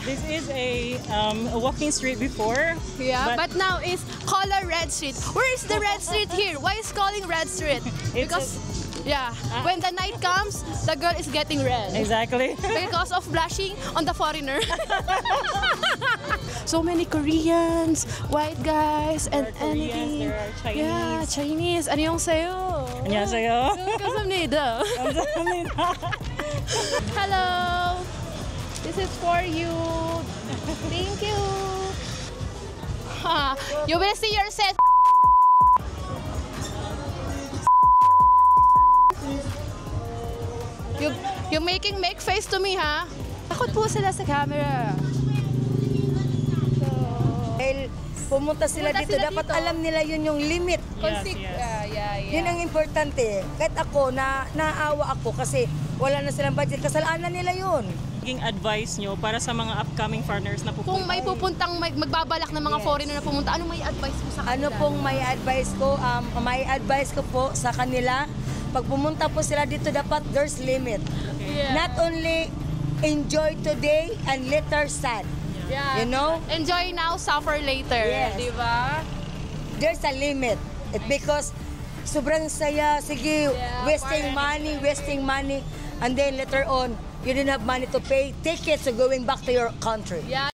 This is a walking street before. Yeah, but now is color Red Street. Where is the Red Street here? Why is calling Red Street? Because when the night comes, the girl is getting red. Exactly. Because of blushing on the foreigner. So many Koreans, white guys, and anything. There are Chinese. Yeah, Chinese. 안녕하세요. 안녕하세요. 감사합니다. Hello. This is for you. Thank you. You will see yourself. You making make face to me, ha? Takot po sila sa camera. Dahil pumunta sila dito, dapat alam nila yun yung limit. Yes. Yun ang importante. Kahit ako, naawa ako kasi wala na silang budget. Kasalanan nila yun. Maging advice nyo para sa mga upcoming foreigners na pupunta. Kung may pupuntang magbabalak ng mga foreigner na pumunta, ano may advice mo sa kanila? Ano pong may advice ko? May advice ko po sa kanila, pag pumunta po sila dito, dapat there's limit. Yeah. Not only enjoy today and later sad. Yeah. You know? Enjoy now, suffer later. Yes. Di ba? There's a limit. Because sobrang saya, sige, wasting money, and then later on, you didn't have money to pay tickets to going back to your country. Yeah.